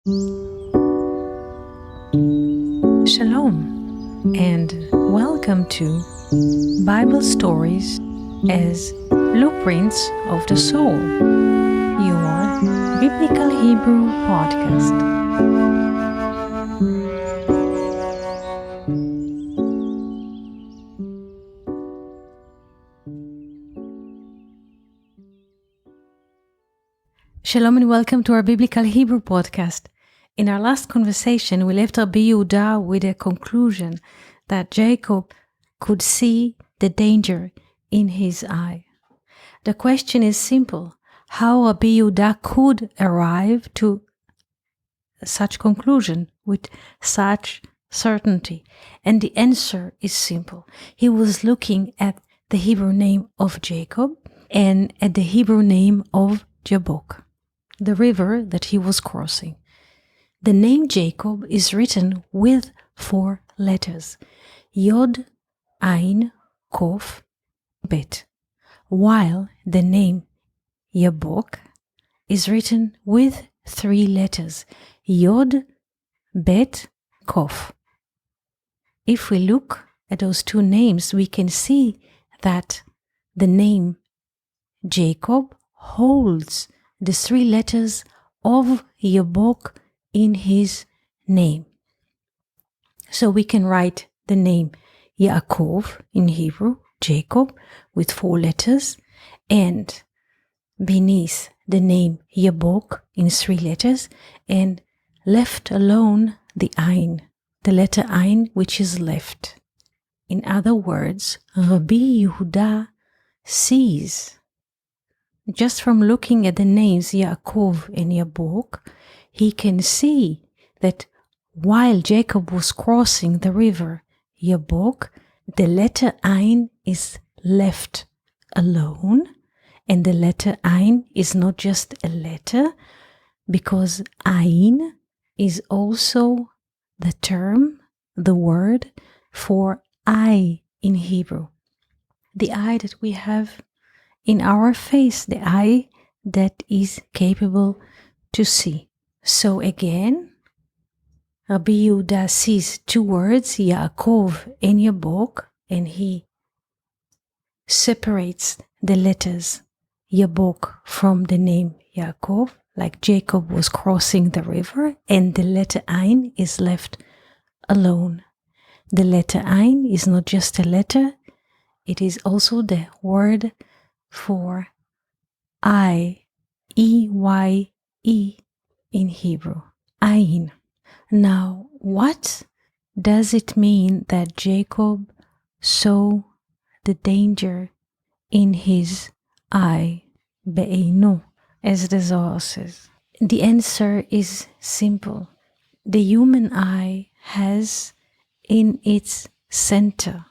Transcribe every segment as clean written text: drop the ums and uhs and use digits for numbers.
Shalom and welcome to Bible Stories as Blueprints of the Soul, your Biblical Hebrew podcast. Shalom and welcome to our Biblical Hebrew podcast. In our last conversation, we left Rabbi Yehuda with a conclusion that Jacob could see the danger in his eye. The question is simple: how Rabbi Yehuda could arrive to such conclusion with such certainty? And the answer is simple. He was looking at the Hebrew name of Jacob and at the Hebrew name of Jabbok, the river that he was crossing. The name Jacob is written with 4 letters: Yod, Ain, Kof, Bet, while the name Jabbok is written with 3 letters: Yod, Bet, Kof. If we look at those 2 names, we can see that the name Jacob holds the 3 letters of Jabbok in his name. So we can write the name Yaakov in Hebrew, Jacob, with 4 letters, and beneath the name Jabbok in 3 letters, and left alone the Ain, the letter Ain, which is left. In other words, Rabbi Yehuda sees, just from looking at the names Yaakov and Jabbok, he can see that while Jacob was crossing the river Jabbok, the letter Ain is left alone, and the letter Ain is not just a letter, because Ain is also the term, the word for eye in Hebrew. The eye that we have in our face, the eye that is capable to see. So again, Rabbi Yehuda sees 2 words, Yaakov and Jabbok, and he separates the letters Jabbok from the name Yaakov, like Jacob was crossing the river, and the letter Ain is left alone. The letter Ain is not just a letter, it is also the word for eye, E-Y-E in Hebrew, Ain. Now, what does it mean that Jacob saw the danger in his eye, be'eino, as the Zohar says? The answer is simple. The human eye has in its center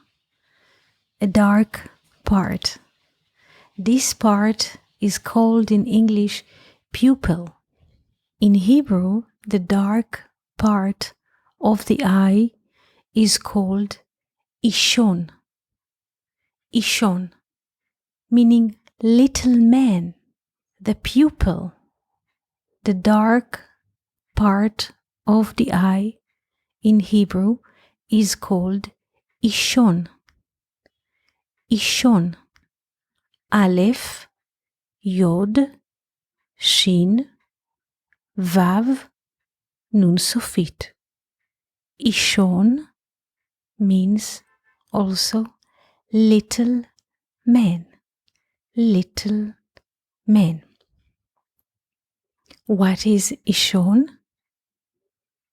a dark part. This part is called in English pupil. In Hebrew, the dark part of the eye is called ishon. Ishon, meaning little man. The pupil, the dark part of the eye in Hebrew is called ishon. Ishon. Aleph, Yod, Shin, Vav, Nun Sofit. Ishon means also little man. Little man. What is Ishon?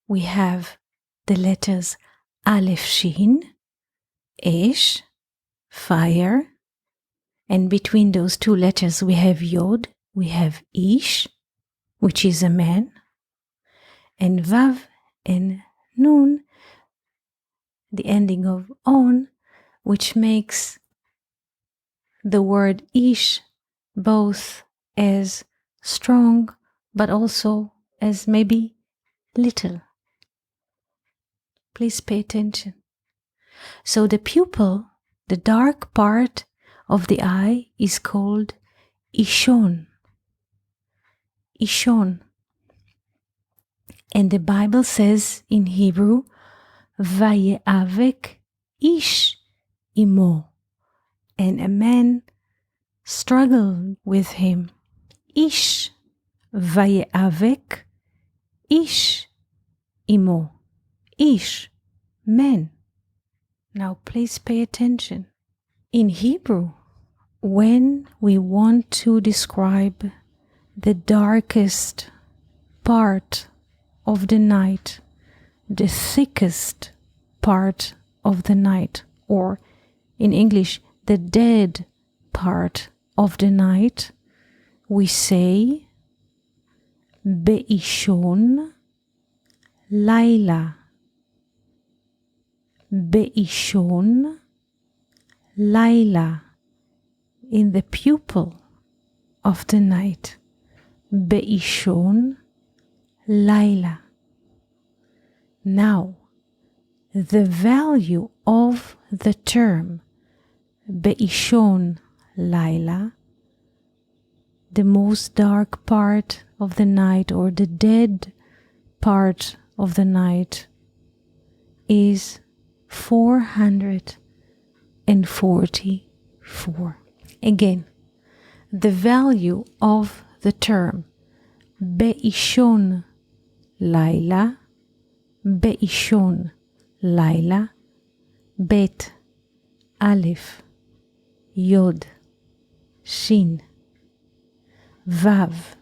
We have the letters Aleph, Shin, Esh, fire, and between those 2 letters we have Yod, we have Ish, which is a man, and Vav and Nun, the ending of on, which makes the word Ish both as strong but also as maybe little. Please pay attention. So the pupil, the dark part of the eye, is called Ishon. Ishon. And the Bible says in Hebrew, Vayavek ish imo, and a man struggled with him. Ish, Vayavek ish imo. Ish, man. Now please pay attention. In Hebrew, when we want to describe the darkest part of the night, the thickest part of the night, or in English, the dead part of the night, we say Be'ishon Laila. Be'ishon Laila, in the pupil of the night. Be'ishon Laila. Now, the value of the term Be'ishon Laila, the most dark part of the night or the dead part of the night, is 444. Again, the value of the term Be'ishon Laila, Be'ishon Laila, Bet, Aleph, Yod, Shin, Vav,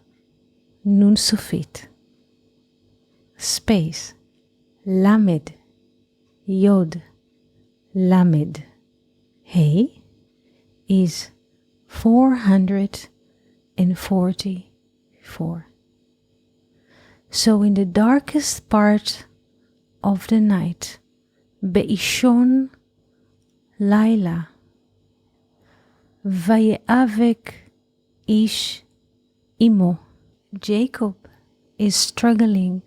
Nun Sofit, space, Lamed, Yod, Lamed, Hey, is 444. So in the darkest part of the night, Be'ishon Laila, Vayavek ish imo, Jacob is struggling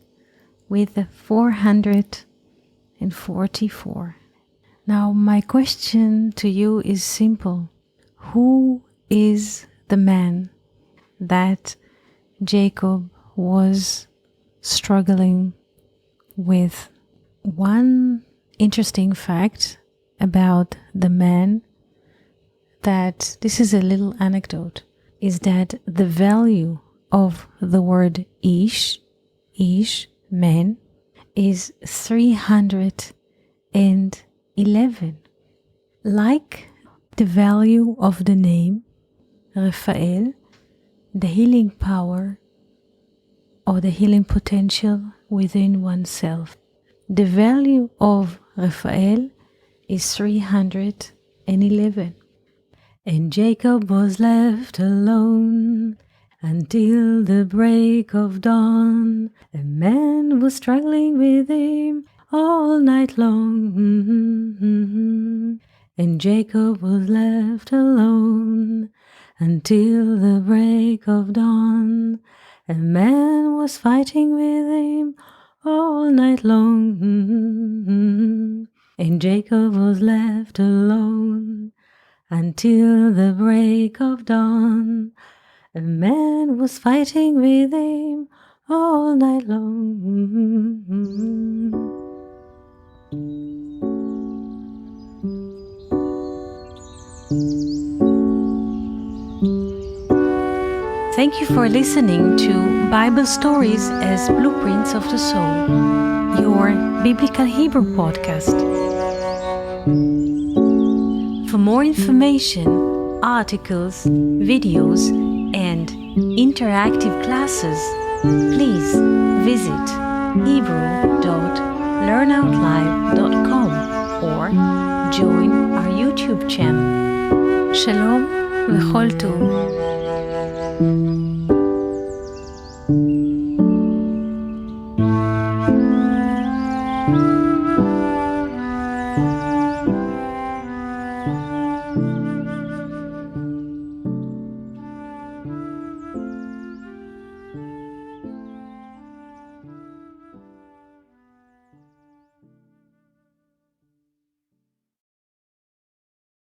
with the 444. Now my question to you is simple. Who is the man that Jacob was struggling with? One interesting fact about the man, that this is a little anecdote, is that the value of the word ish, man, is 311. Like the value of the name Prevail, the healing power or the healing potential within oneself. The value of Prevail is 311. And Jacob was left alone until the break of dawn. A man was struggling with him all night long. And Jacob was left alone until the break of dawn. A man was fighting with him all night long. And Jacob was left alone until the break of dawn. A man was fighting with him all night long. Thank you for listening to Bible Stories as Blueprints of the Soul, your Biblical Hebrew podcast. For more information, articles, videos, and interactive classes, please visit hebrew.learnoutlive.com or join our YouTube channel. Shalom v'chol tov.